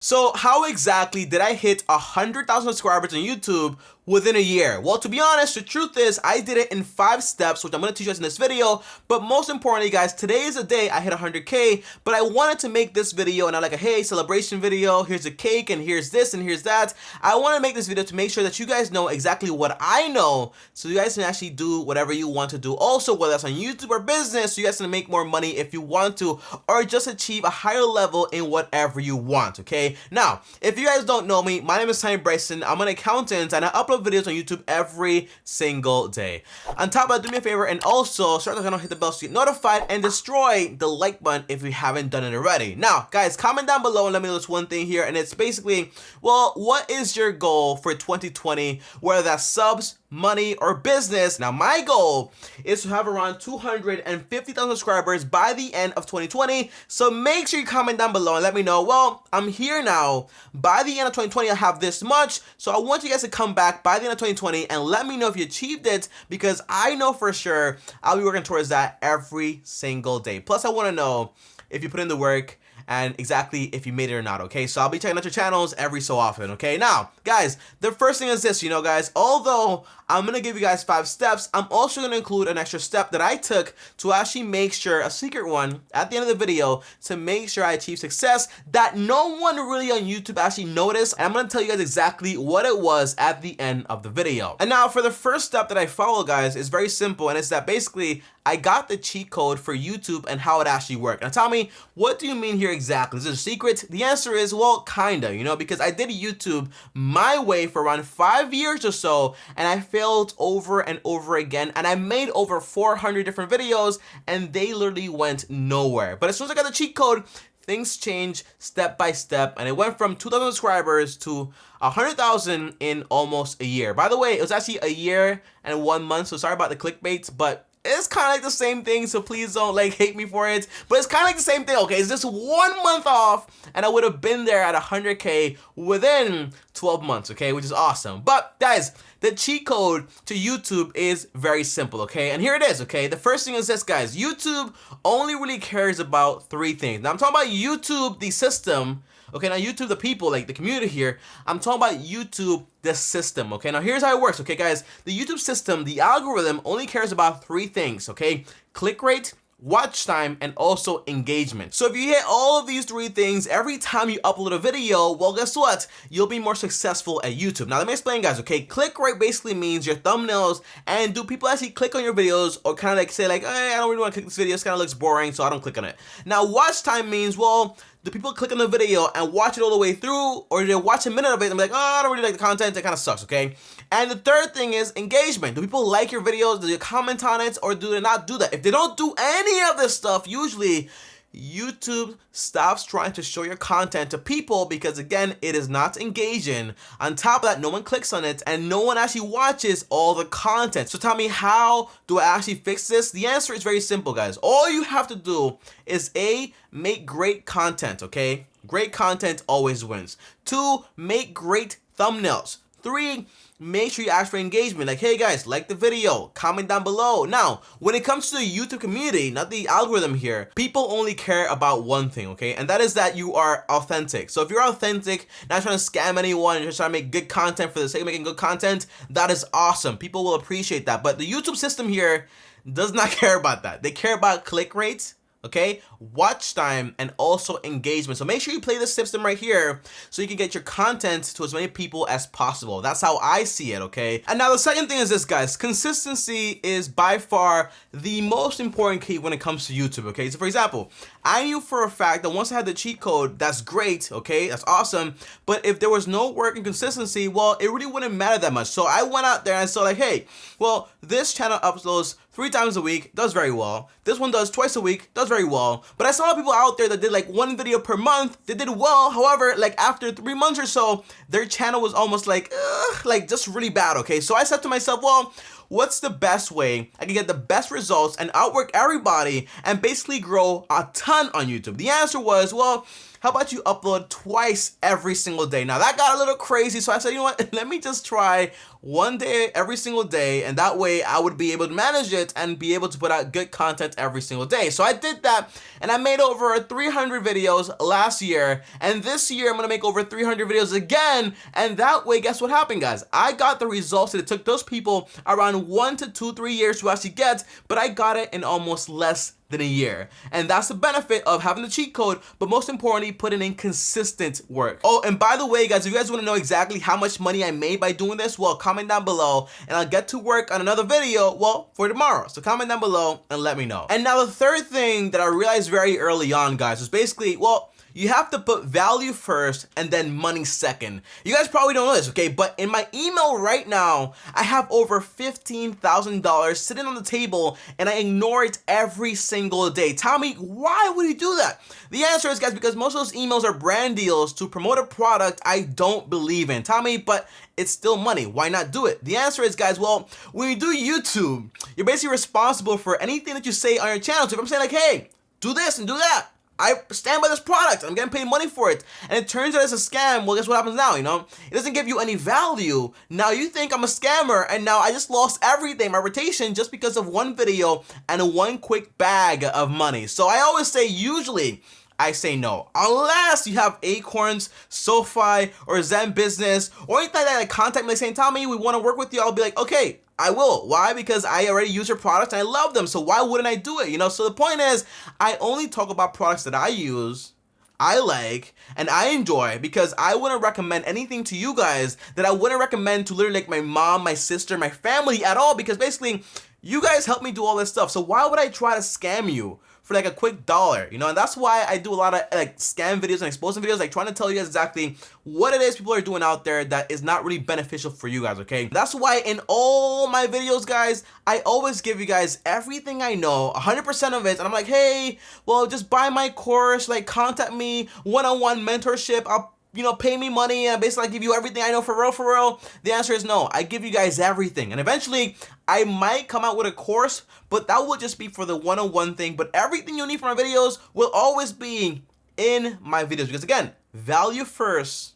So how exactly did I hit 100,000 subscribers on YouTube within a year? Well, to be honest, the truth is I did it in 5 steps, which I'm going to teach you guys in this video. But most importantly, guys, today is the day I hit 100K, but I wanted to make this video and not like a, hey, celebration video, here's a cake and here's this and here's that. I want to make this video to make sure that you guys know exactly what I know, so you guys can actually do whatever you want to do. Also, whether that's on YouTube or business, so you guys can make more money if you want to, or just achieve a higher level in whatever you want, okay? Now, if you guys don't know me, my name is TommyBryson. I'm an accountant and I upload videos on YouTube every single day. On top of that, do me a favor and also start the channel, hit the bell so you get notified, and destroy the like button if you haven't done it already. Now, guys, comment down below and let me know this one thing here, and it's basically, well, what is your goal for 2020, whether that's subs, money, or business? Now, my goal is to have around 250,000 subscribers by the end of 2020, so make sure you comment down below and let me know, well, I'm here now. By the end of 2020, I'll have this much, so I want you guys to come back by the end of 2020 and let me know if you achieved it, because I know for sure I'll be working towards that every single day. Plus, I want to know if you put in the work and exactly if you made it or not, okay? So I'll be checking out your channels every so often, okay? Now, guys, the first thing is this, guys, although I'm gonna give you guys 5 steps, I'm also gonna include an extra step that I took to actually make sure, a secret one, at the end of the video, to make sure I achieve success that no one really on YouTube actually noticed, and I'm gonna tell you guys exactly what it was at the end of the video. And now, for the first step that I follow, guys, is very simple, and it's that basically, I got the cheat code for YouTube and how it actually worked. Now tell me, what do you mean here exactly? Is it a secret? The answer is, well, kinda, because I did YouTube my way for around 5 years or so, and I failed over and over again, and I made over 400 different videos, and they literally went nowhere. But as soon as I got the cheat code, things changed step by step, and it went from 2,000 subscribers to 100,000 in almost a year. By the way, it was actually a year and 1 month, so sorry about the clickbait, but it's kind of like the same thing, so please don't hate me for it, but it's kind of like the same thing, okay? It's just 1 month off, and I would have been there at 100K within 12 months, okay? Which is awesome. But guys, the cheat code to YouTube is very simple, okay? And here it is, okay? The first thing is this, guys. YouTube only really cares about 3 things. Now I'm talking about YouTube, the system. Okay, now YouTube, the people, the community here, I'm talking about YouTube, the system, okay? Now here's how it works, okay, guys? The YouTube system, the algorithm, only cares about 3 things, okay? Click rate, watch time, and also engagement. So if you hit all of these 3 things every time you upload a video, well, guess what? You'll be more successful at YouTube. Now let me explain, guys, okay? Click rate basically means your thumbnails, and do people actually click on your videos, or kind of say hey, I don't really want to click this video, it kind of looks boring, so I don't click on it. Now watch time means, well, do people click on the video and watch it all the way through, or they watch a minute of it and be like, oh, I don't really like the content, it kind of sucks, okay? And the third thing is engagement. Do people like your videos? Do they comment on it, or do they not do that? If they don't do any of this stuff, usually YouTube stops trying to show your content to people, because again, it is not engaging. On top of that, no one clicks on it and no one actually watches all the content. So tell me, how do I actually fix this? The answer is very simple, guys. All you have to do is A, make great content, okay? Great content always wins. 2, make great thumbnails. 3, make sure you ask for engagement. Hey guys, like the video, comment down below. Now, when it comes to the YouTube community, not the algorithm here, people only care about one thing, okay? And that is that you are authentic. So if you're authentic, not trying to scam anyone, you're just trying to make good content for the sake of making good content, that is awesome. People will appreciate that. But the YouTube system here does not care about that. They care about click rates, okay, watch time, and also engagement. So make sure you play this system right here so you can get your content to as many people as possible. That's how I see it, okay? And now the second thing is this, guys. Consistency is by far the most important key when it comes to YouTube, okay? So for example, I knew for a fact that once I had the cheat code, that's great, okay? That's awesome. But if there was no work and consistency, well, it really wouldn't matter that much. So I went out there and I saw hey, well, this channel uploads 3 times a week, does very well. This one does twice a week, does very well. But I saw people out there that did 1 video per month, they did well. However, after 3 months or so, their channel was almost just really bad, okay? So I said to myself, well, what's the best way I can get the best results and outwork everybody and basically grow a ton on YouTube? The answer was, well, how about you upload twice every single day? Now that got a little crazy, so I said, you know what, let me just try one day every single day, and that way I would be able to manage it and be able to put out good content every single day. So I did that, and I made over 300 videos last year, and this year I'm gonna make over 300 videos again, and that way, guess what happened, guys? I got the results that it took those people around 1 to 2, 3 years to actually get, but I got it in almost less than a year. And that's the benefit of having the cheat code, but most importantly, putting in consistent work. Oh, and by the way, guys, if you guys want to know exactly how much money I made by doing this, well, comment down below and I'll get to work on another video, well, for tomorrow. So comment down below and let me know. And now the third thing that I realized very early on, guys, was basically, well, you have to put value first and then money second. You guys probably don't know this, okay? But in my email right now, I have over $15,000 sitting on the table and I ignore it every single day. Tommy, why would you do that? The answer is, guys, because most of those emails are brand deals to promote a product I don't believe in. Tommy, but it's still money. Why not do it? The answer is, guys, well, when you do YouTube, you're basically responsible for anything that you say on your channel. So if I'm saying like, hey, do this and do that, I stand by this product, I'm getting paid money for it, and it turns out it's a scam, well, guess what happens now, you know? It doesn't give you any value. Now you think I'm a scammer, and now I just lost everything, my reputation, just because of one video and one quick bag of money. So I always say, usually, I say no. Unless you have Acorns, SoFi, or Zen Business, or anything like that, contact me saying, Tommy, we want to work with you. I'll be like, okay, I will. Why? Because I already use your products and I love them. So why wouldn't I do it? You know, so the point is, I only talk about products that I use, I like, and I enjoy, because I wouldn't recommend anything to you guys that I wouldn't recommend to literally like my mom, my sister, my family at all, because basically you guys help me do all this stuff. So why would I try to scam you for like a quick dollar, you know? And that's why I do a lot of like scam videos and exposing videos, like trying to tell you guys exactly what it is people are doing out there that is not really beneficial for you guys, okay? That's why in all my videos, guys, I always give you guys everything I know, 100% of it, and I'm like, hey, well, just buy my course, like contact me, one-on-one mentorship, I'll, you know, pay me money and basically give you everything I know for real, for real. The answer is no. I give you guys everything. And eventually, I might come out with a course, but that will just be for the one-on-one thing. But everything you need for my videos will always be in my videos. Because again, value first,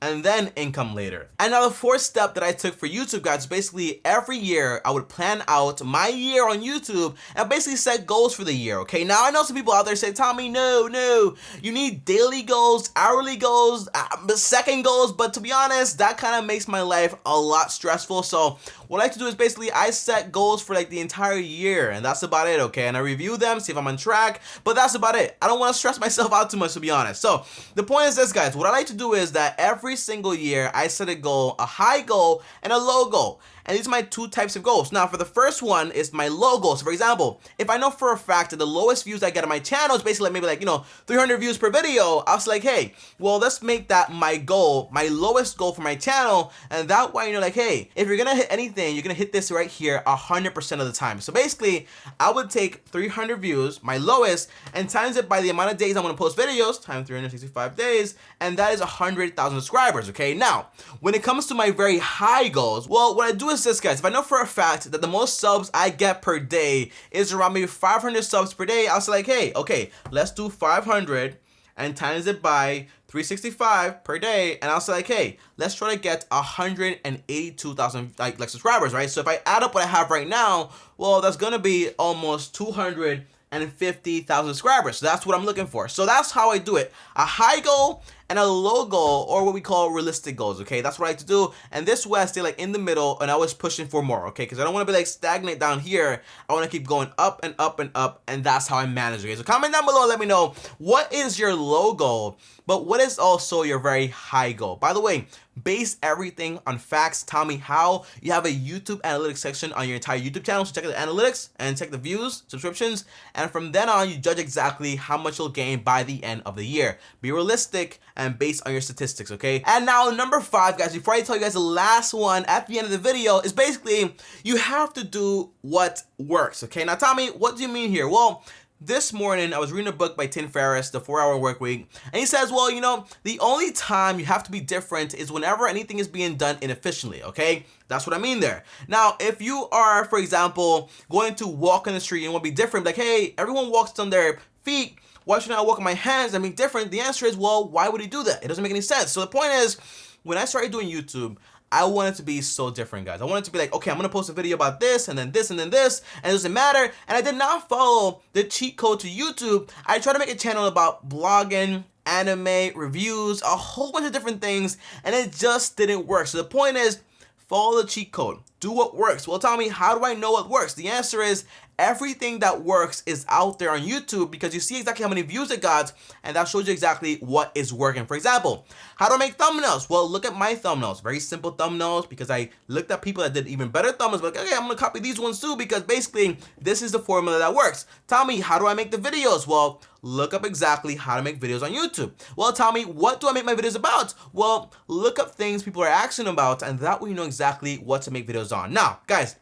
and then income later. And now the fourth step that I took for YouTube, guys, basically every year I would plan out my year on YouTube and basically set goals for the year, okay? Now I know some people out there say, Tommy, no, you need daily goals, hourly goals, second goals, but to be honest, that kind of makes my life a lot stressful. So what I like to do is basically I set goals for like the entire year, and that's about it, okay? And I review them, see if I'm on track, but that's about it. I don't want to stress myself out too much, to be honest. So the point is this, guys, what I like to do is that every single year I set a goal, a high goal and a low goal. And these are my two types of goals. Now, for the first one is my low goal. So for example, if I know for a fact that the lowest views I get on my channel is basically maybe like, you know, 300 views per video, I was like, hey, well, let's make that my goal, my lowest goal for my channel. And that way, you know, like, hey, if you're gonna hit anything, you're gonna hit this right here 100% of the time. So basically, I would take 300 views, my lowest, and times it by the amount of days I'm gonna post videos, times 365 days, and that is 100,000 subscribers, okay? Now, when it comes to my very high goals, well, what I do is this, guys. If I know for a fact that the most subs I get per day is around maybe 500 subs per day, I'll say like, hey, okay, let's do 500 and times it by 365 per day, and I'll say like, hey, let's try to get 182,000 like subscribers, right? So if I add up what I have right now, well, that's gonna be almost 250,000 subscribers. So that's what I'm looking for. So that's how I do it. A high goal and a low goal, or what we call realistic goals, okay? That's what I like to do. And this way I stay like in the middle and I was pushing for more, okay? Because I don't want to be like stagnant down here. I want to keep going up and up and up, and that's how I manage, okay? So comment down below and let me know, what is your low goal, but what is also your very high goal? By the way, base everything on facts. Tommy, how? You have a YouTube analytics section on your entire YouTube channel, so check out the analytics and check the views, subscriptions, and from then on, you judge exactly how much you'll gain by the end of the year. Be realistic and based on your statistics, okay? And now, number 5, guys, before I tell you guys the last one at the end of the video, is basically, you have to do what works, okay? Now, Tommy, what do you mean here? Well, this morning, I was reading a book by Tim Ferriss, The 4-Hour Work Week, and he says, well, you know, the only time you have to be different is whenever anything is being done inefficiently, okay? That's what I mean there. Now, if you are, for example, going to walk in the street and want to be different, like, hey, everyone walks on their feet, why shouldn't I work on my hands and make different? The answer is, well, why would he do that? It doesn't make any sense. So the point is, when I started doing YouTube, I want it to be so different, guys. I want it to be like, okay, I'm gonna post a video about this, and then this, and then this, and it doesn't matter. And I did not follow the cheat code to YouTube. I tried to make a channel about blogging, anime, reviews, a whole bunch of different things, and it just didn't work. So the point is, follow the cheat code. Do what works. Well, Tommy, how do I know what works? The answer is everything that works is out there on YouTube because you see exactly how many views it got, and that shows you exactly what is working. For example, how do I make thumbnails? Well, look at my thumbnails. Very simple thumbnails because I looked at people that did even better thumbnails, but okay, I'm gonna copy these ones too because basically this is the formula that works. Tommy, how do I make the videos? Well, look up exactly how to make videos on YouTube. Well, Tommy, what do I make my videos about? Well, look up things people are asking about, and that way you know exactly what to make videos on. Now, guys,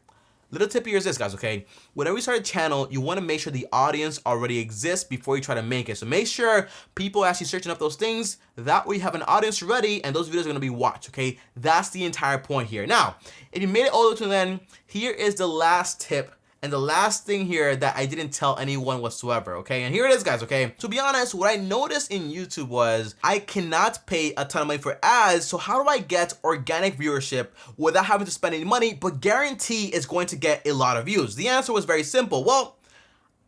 little tip here is this, guys, okay? Whenever you start a channel, you want to make sure the audience already exists before you try to make it. So make sure people are actually searching up those things. That way you have an audience ready and those videos are going to be watched, okay? That's the entire point here. Now, if you made it all the way to the end, here is the last tip. And the last thing here that I didn't tell anyone whatsoever, okay? And here it is, guys, okay? To be honest, what I noticed in YouTube was I cannot pay a ton of money for ads, so how do I get organic viewership without having to spend any money, but guarantee it's going to get a lot of views? The answer was very simple. Well,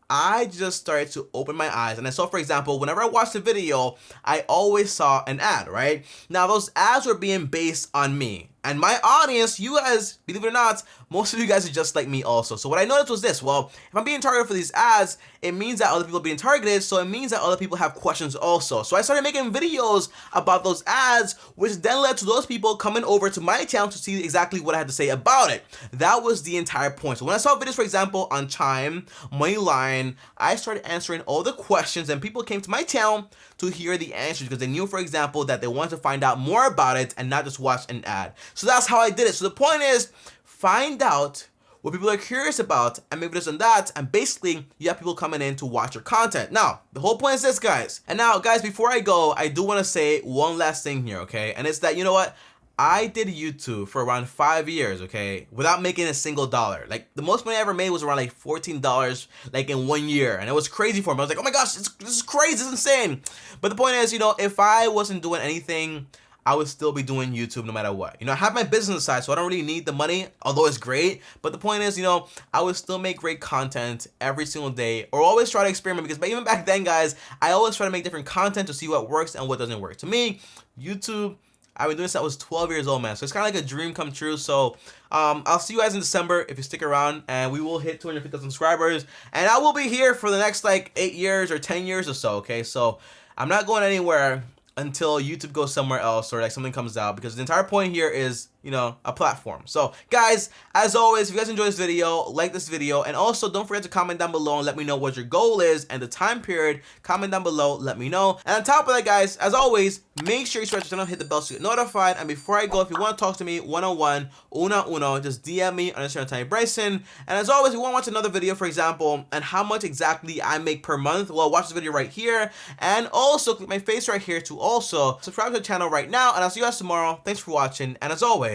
I just started to open my eyes and I saw, for example, whenever I watched a video, I always saw an ad, right? Now, those ads were being based on me. And my audience, you guys, believe it or not, most of you guys are just like me also. So what I noticed was this. Well, if I'm being targeted for these ads, it means that other people are being targeted. So it means that other people have questions also. So I started making videos about those ads, which then led to those people coming over to my channel to see exactly what I had to say about it. That was the entire point. So when I saw videos, for example, on Chime, Moneyline, I started answering all the questions and people came to my channel to hear the answers because they knew, for example, that they wanted to find out more about it and not just watch an ad. So that's how I did it. So the point is, find out what people are curious about and make videos on that, and basically you have people coming in to watch your content. Now, the whole point is this, guys. And now, guys, before I go, I do want to say one last thing here, okay? And it's that, you know what? I did YouTube for around 5 years, okay, without making a single dollar. Like, the most money I ever made was around like $14, like in 1 year, and it was crazy for me. I was like, oh my gosh, this is crazy, this is insane. But the point is, you know, if I wasn't doing anything, I would still be doing YouTube no matter what. You know, I have my business side, so I don't really need the money, although it's great. But the point is, you know, I would still make great content every single day, or always try to experiment, because even back then, guys, I always try to make different content to see what works and what doesn't work. To me, YouTube, I've been doing this since I was 12 years old, man. So it's kind of like a dream come true. So I'll see you guys in December if you stick around, and we will hit 250,000 subscribers. And I will be here for the next like 8 years or 10 years or so, okay? So I'm not going anywhere until YouTube goes somewhere else or like something comes out, because the entire point here is, you know, a platform. So guys, as always, if you guys enjoyed this video, like this video, and also don't forget to comment down below and let me know what your goal is and the time period. Comment down below, let me know. And on top of that, guys, as always, make sure you subscribe to the channel, hit the bell to get notified. And before I go, if you want to talk to me one-on-one, uno, just DM me on Instagram, TommyBryson. And as always, if you want to watch another video, for example, and how much exactly I make per month, well, watch this video right here. And also click my face right here to also subscribe to the channel right now. And I'll see you guys tomorrow. Thanks for watching. And as always,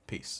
peace.